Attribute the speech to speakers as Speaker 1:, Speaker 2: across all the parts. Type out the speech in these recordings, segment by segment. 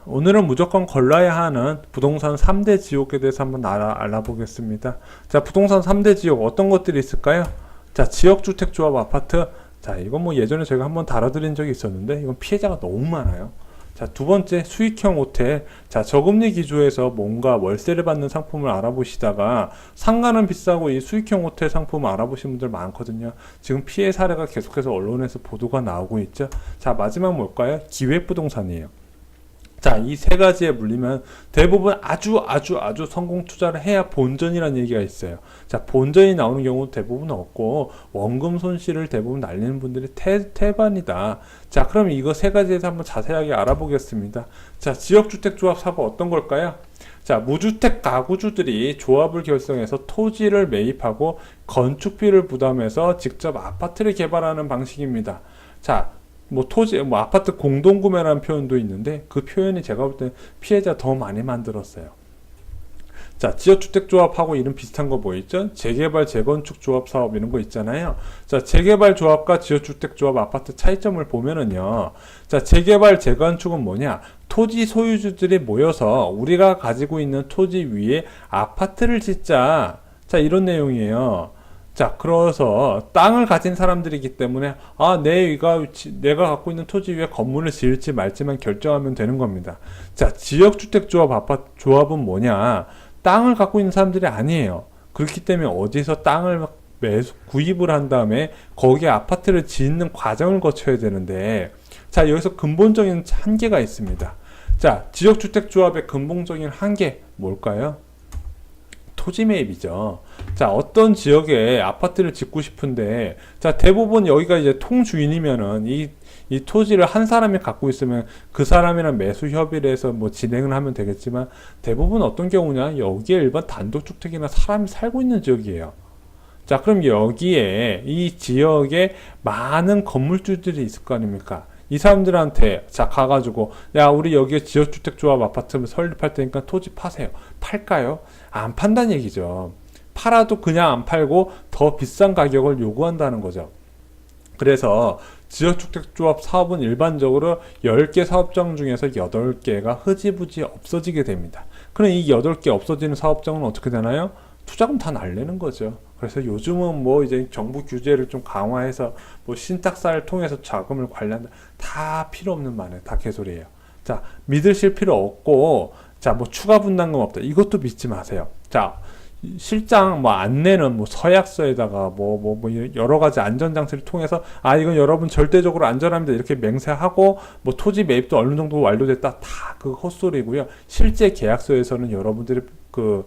Speaker 1: 오늘은 무조건 걸러야 하는 부동산 3대 지옥에 대해서 한번 알아보겠습니다. 자, 부동산 3대 지옥 어떤 것들이 있을까요? 자, 지역주택조합 아파트. 자, 이건 뭐 예전에 제가 한번 다뤄드린 적이 있었는데 이건 피해자가 너무 많아요. 자, 두 번째 수익형 호텔. 자, 저금리 기조에서 뭔가 월세를 받는 상품을 알아보시다가 상가는 비싸고 이 수익형 호텔 상품을 알아보신 분들 많거든요. 지금 피해 사례가 계속해서 언론에서 보도가 나오고 있죠. 자, 마지막 뭘까요? 기획부동산이에요. 자, 이 세 가지에 물리면 대부분 아주 성공 투자를 해야 본전이라는 얘기가 있어요. 자, 본전이 나오는 경우 대부분 없고 원금 손실을 대부분 날리는 분들이 태반이다. 자, 그럼 이거 세 가지에서 한번 자세하게 알아보겠습니다. 자, 지역주택조합 사업 어떤 걸까요? 자, 무주택 가구주들이 조합을 결성해서 토지를 매입하고 건축비를 부담해서 직접 아파트를 개발하는 방식입니다. 자, 뭐 토지, 뭐 아파트 공동구매라는 표현도 있는데 그 표현이 제가 볼 때 피해자 더 많이 만들었어요. 자, 지역주택조합하고 이름 비슷한 거 뭐 있죠? 재개발, 재건축 조합 사업 이런 거 있잖아요. 자, 재개발 조합과 지역주택조합 아파트 차이점을 보면은요. 자, 재개발, 재건축은 뭐냐? 토지 소유주들이 모여서 우리가 가지고 있는 토지 위에 아파트를 짓자. 자, 이런 내용이에요. 자, 그래서 땅을 가진 사람들이기 때문에 내가 갖고 있는 토지 위에 건물을 지을지 말지만 결정하면 되는 겁니다. 자, 지역주택조합 아파트 조합은 뭐냐? 땅을 갖고 있는 사람들이 아니에요. 그렇기 때문에 어디서 땅을 구입을 한 다음에 거기에 아파트를 짓는 과정을 거쳐야 되는데, 자, 여기서 근본적인 한계가 있습니다. 자, 지역주택조합의 근본적인 한계 뭘까요? 토지 매입이죠. 자, 어떤 지역에 아파트를 짓고 싶은데, 자, 대부분 여기가 이제 통주인이면은 이 토지를 한 사람이 갖고 있으면 그 사람이랑 매수 협의를 해서 뭐 진행을 하면 되겠지만, 대부분 어떤 경우냐, 여기에 일반 단독주택이나 사람이 살고 있는 지역이에요. 자, 그럼 여기에 이 지역에 많은 건물주들이 있을 거 아닙니까? 이 사람들한테 자 가가지고 야, 우리 여기에 지역주택조합 아파트 설립할 테니까 토지 파세요. 팔까요? 안 판다는 얘기죠. 팔아도 그냥 안 팔고 더 비싼 가격을 요구한다는 거죠. 그래서 지역주택조합 사업은 일반적으로 10개 사업장 중에서 8개가 흐지부지 없어지게 됩니다. 그럼 이 8개 없어지는 사업장은 어떻게 되나요? 투자금 다 날리는 거죠. 그래서 요즘은 뭐 이제 정부 규제를 좀 강화해서 뭐 신탁사를 통해서 자금을 관리한다. 다 필요 없는 말이에요. 다 개소리예요. 자, 믿으실 필요 없고, 자, 뭐 추가 분담금 없다. 이것도 믿지 마세요. 자, 실장 뭐 안내는 뭐 서약서에다가 뭐 여러 가지 안전장치를 통해서 이건 여러분 절대적으로 안전합니다. 이렇게 맹세하고 뭐 토지 매입도 어느 정도 완료됐다. 다 그 헛소리고요. 실제 계약서에서는 여러분들이 그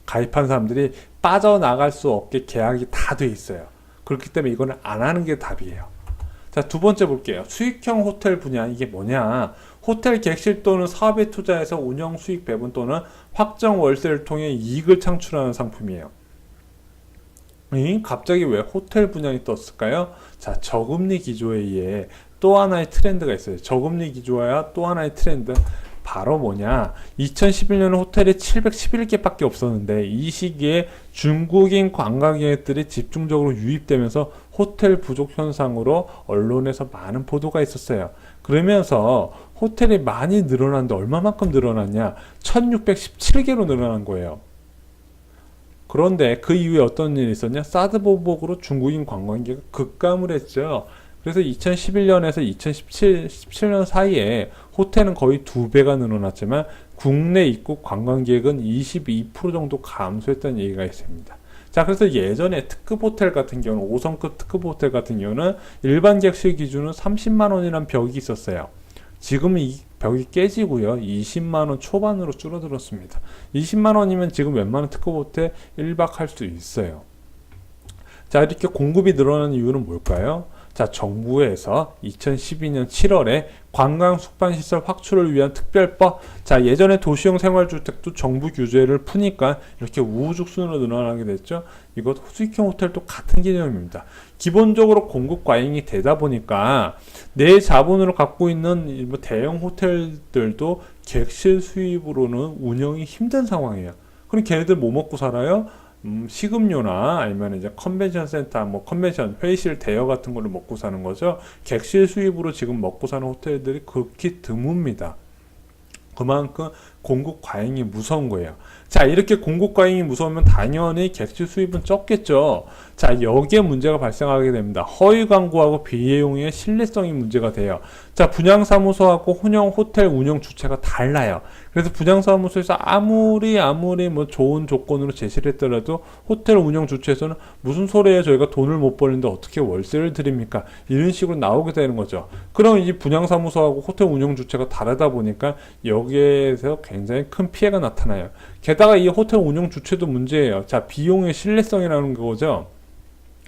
Speaker 1: 가입한 사람들이 빠져나갈 수 없게 계약이 다 돼 있어요. 그렇기 때문에 이거는 안 하는 게 답이에요. 자, 두 번째 볼게요. 수익형 호텔 분야. 이게 뭐냐? 호텔 객실 또는 사업에 투자해서 운영 수익 배분 또는 확정 월세를 통해 이익을 창출하는 상품이에요. 갑자기 왜 호텔 분야이 떴을까요? 자, 저금리 기조에 의해 또 하나의 트렌드가 있어요. 저금리 기조와 또 하나의 트렌드. 바로 뭐냐? 2011년에 호텔이 711개밖에 없었는데 이 시기에 중국인 관광객들이 집중적으로 유입되면서 호텔 부족 현상으로 언론에서 많은 보도가 있었어요. 그러면서 호텔이 많이 늘어났는데 얼마만큼 늘어났냐? 1617개로 늘어난 거예요. 그런데 그 이후에 어떤 일이 있었냐? 사드 보복으로 중국인 관광객이 급감을 했죠. 그래서 2011년에서 2017년 사이에 호텔은 거의 2배가 늘어났지만 국내 입국 관광객은 22% 정도 감소했다는 얘기가 있습니다. 자, 그래서 예전에 특급 호텔 같은 경우는 5성급 특급 호텔 같은 경우는 일반 객실 기준은 30만 원이라는 벽이 있었어요. 지금은 이 벽이 깨지고요. 20만 원 초반으로 줄어들었습니다. 20만 원이면 지금 웬만한 특급 호텔 1박 할 수 있어요. 자, 이렇게 공급이 늘어나는 이유는 뭘까요? 자, 정부에서 2012년 7월에 관광 숙박시설 확충을 위한 특별법. 자, 예전에 도시형 생활주택도 정부 규제를 푸니까 이렇게 우후죽순으로 늘어나게 됐죠. 이것 수익형 호텔도 같은 개념입니다. 기본적으로 공급 과잉이 되다 보니까 내 자본으로 갖고 있는 뭐 대형 호텔들도 객실 수입으로는 운영이 힘든 상황이에요. 그럼 걔네들 뭐 먹고 살아요? 식음료나 아니면 이제 컨벤션 센터, 뭐 컨벤션 회의실 대여 같은 걸로 먹고 사는 거죠. 객실 수입으로 지금 먹고 사는 호텔들이 극히 드뭅니다. 그만큼 공급 과잉이 무서운 거예요. 자, 이렇게 공급 과잉이 무서우면 당연히 객실 수입은 적겠죠. 자, 여기에 문제가 발생하게 됩니다. 허위 광고하고 비용의 신뢰성이 문제가 돼요. 자, 분양사무소하고 호텔 운영 주체가 달라요. 그래서 분양사무소에서 아무리 뭐 좋은 조건으로 제시를 했더라도 호텔 운영 주체에서는 무슨 소리예요? 저희가 돈을 못 벌는데 어떻게 월세를 드립니까? 이런 식으로 나오게 되는 거죠. 그럼 이 분양사무소하고 호텔 운영 주체가 다르다 보니까 여기에서 굉장히 큰 피해가 나타나요. 게다가 이 호텔 운영 주체도 문제예요. 자, 비용의 신뢰성이라는 거죠.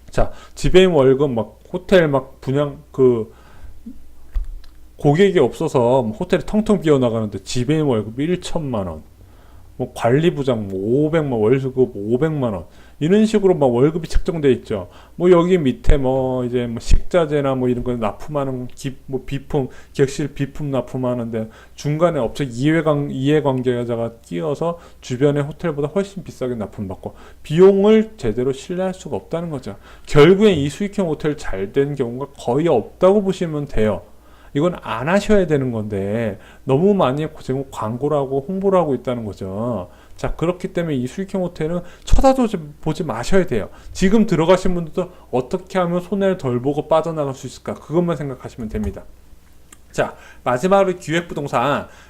Speaker 1: 자, 지배인 월급 호텔 분양 고객이 없어서 호텔이 텅텅 비어 나가는데 지배인 월급 1천만 원, 관리부장 500만 월급 500만 원 이런 식으로 월급이 책정돼 있죠. 여기 밑에 이제 식자재나 이런 거 납품하는 비품 객실 비품 납품하는데 중간에 업체 이해관계자가 끼어서 주변의 호텔보다 훨씬 비싸게 납품받고 비용을 제대로 신뢰할 수가 없다는 거죠. 결국엔 이 수익형 호텔 잘 된 경우가 거의 없다고 보시면 돼요. 이건 안 하셔야 되는 건데 너무 많이 광고를 하고 홍보를 하고 있다는 거죠. 자, 그렇기 때문에 이 수익형 호텔은 쳐다보지 마셔야 돼요. 지금 들어가신 분들도 어떻게 하면 손해를 덜 보고 빠져나갈 수 있을까? 그것만 생각하시면 됩니다. 자, 마지막으로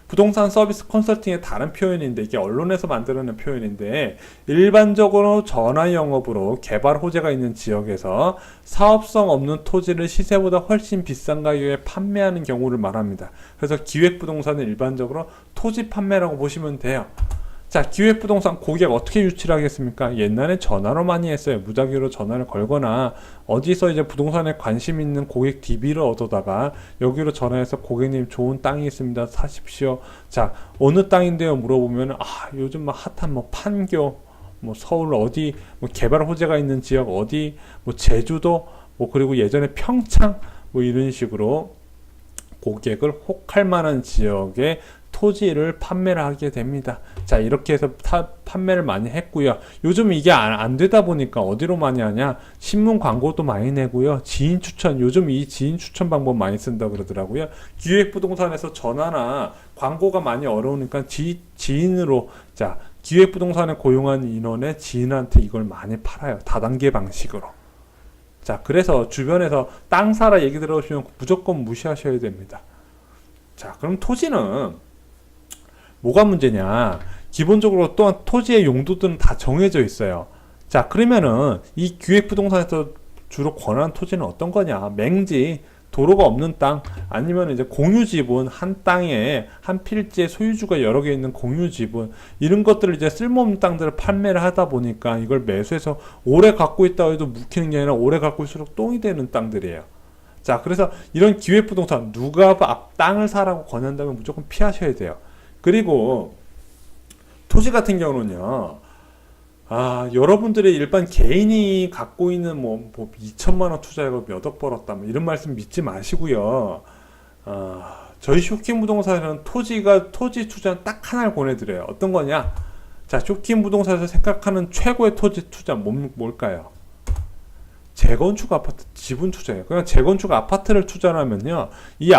Speaker 1: 부동산 서비스 컨설팅의 다른 표현인데 이게 언론에서 만들어낸 표현인데 일반적으로 전화 영업으로 개발 호재가 있는 지역에서 사업성 없는 토지를 시세보다 훨씬 비싼 가격에 판매하는 경우를 말합니다. 그래서 기획부동산은 일반적으로 토지 판매라고 보시면 돼요. 자, 기획부동산 고객 어떻게 유치를 하겠습니까? 옛날에 전화로 많이 했어요. 무작위로 전화를 걸거나 어디서 이제 부동산에 관심 있는 고객 DB를 얻어다가 여기로 전화해서 고객님 좋은 땅이 있습니다. 사십시오. 자, 어느 땅인데요? 물어보면 요즘 핫한 판교, 서울 어디, 개발 호재가 있는 지역 어디, 제주도, 그리고 예전에 평창, 이런 식으로 고객을 혹할 만한 지역에 토지를 판매를 하게 됩니다. 자, 이렇게 해서 판매를 많이 했고요. 요즘 이게 안 되다 보니까 어디로 많이 하냐? 신문 광고도 많이 내고요. 지인 추천, 요즘 이 지인 추천 방법 많이 쓴다 그러더라고요. 기획부동산에서 전화나 광고가 많이 어려우니까 지인으로, 자, 기획부동산에 고용한 인원의 지인한테 이걸 많이 팔아요. 다단계 방식으로. 자, 그래서 주변에서 땅 사라 얘기 들어오시면 무조건 무시하셔야 됩니다. 자, 그럼 토지는 뭐가 문제냐? 기본적으로 또한 토지의 용도들은 다 정해져 있어요. 자, 그러면은 이 기획부동산에서 주로 권하는 토지는 어떤 거냐? 맹지, 도로가 없는 땅, 아니면 이제 공유지분, 한 땅에 한 필지에 소유주가 여러 개 있는 공유지분, 이런 것들을 이제 쓸모없는 땅들을 판매를 하다 보니까 이걸 매수해서 오래 갖고 있다고 해도 묵히는 게 아니라 오래 갖고 있을수록 똥이 되는 땅들이에요. 자, 그래서 이런 기획부동산 누가 땅을 사라고 권한다면 무조건 피하셔야 돼요. 그리고 토지 같은 경우는요, 여러분들의 일반 개인이 갖고 있는 2천만 원 투자해서 몇 억 벌었다 이런 말씀 믿지 마시고요. 저희 쇼킹 부동산에서는 토지 투자는 딱 하나를 권해드려요. 어떤 거냐? 자, 쇼킹 부동산에서 생각하는 최고의 토지 투자 뭘까요? 재건축 아파트 지분 투자예요. 그냥 재건축 아파트를 투자하면요, 이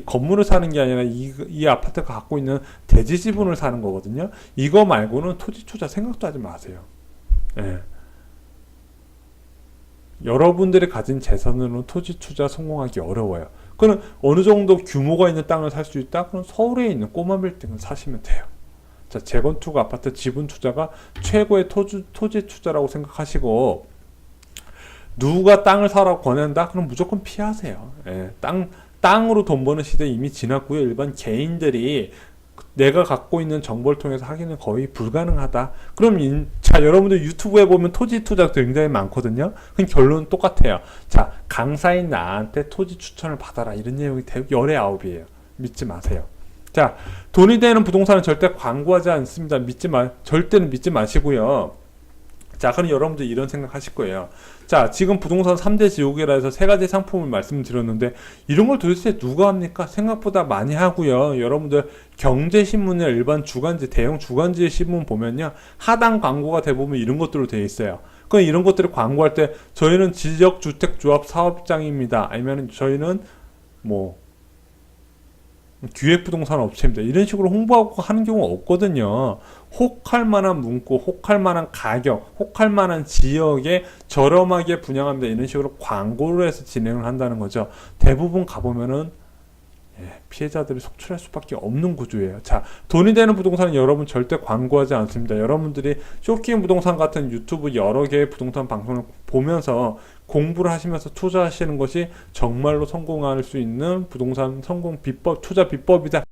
Speaker 1: 건물을 사는 게 아니라 이 아파트가 갖고 있는 대지 지분을 사는 거거든요. 이거 말고는 토지 투자 생각도 하지 마세요. 예. 여러분들이 가진 재산으로는 토지 투자 성공하기 어려워요. 그럼 어느 정도 규모가 있는 땅을 살 수 있다? 그럼 서울에 있는 꼬마 빌딩을 사시면 돼요. 자, 재건축 아파트 지분 투자가 최고의 토지 투자라고 생각하시고, 누가 땅을 사라고 권한다? 그럼 무조건 피하세요. 예, 땅으로 돈 버는 시대 이미 지났고요. 일반 개인들이 내가 갖고 있는 정보를 통해서 하기는 거의 불가능하다. 그럼 자, 여러분들 유튜브에 보면 토지 투자 굉장히 많거든요. 그럼 결론은 똑같아요. 자, 강사인 나한테 토지 추천을 받아라, 이런 내용이 열의 아홉이에요. 믿지 마세요. 자, 돈이 되는 부동산은 절대 광고하지 않습니다. 절대는 믿지 마시고요. 자, 그럼 여러분들 이런 생각 하실 거예요. 자, 지금 부동산 3대 지옥이라 해서 3가지 상품을 말씀드렸는데 이런 걸 도대체 누가 합니까? 생각보다 많이 하고요. 여러분들 경제신문이나 일반 주간지, 대형 주간지 신문 보면요, 하단 광고가 대부분 이런 것들로 되어 있어요. 그럼 이런 것들을 광고할 때 저희는 지역주택조합 사업장입니다. 아니면 저희는 기획부동산 업체입니다. 이런 식으로 홍보하고 하는 경우가 없거든요. 혹할 만한 문구, 혹할 만한 가격, 혹할 만한 지역에 저렴하게 분양합니다. 이런 식으로 광고를 해서 진행을 한다는 거죠. 대부분 가보면은 피해자들이 속출할 수밖에 없는 구조예요. 자, 돈이 되는 부동산은 여러분 절대 광고하지 않습니다. 여러분들이 쇼킹 부동산 같은 유튜브 여러 개의 부동산 방송을 보면서 공부를 하시면서 투자하시는 것이 정말로 성공할 수 있는 부동산 성공 비법, 투자 비법이다.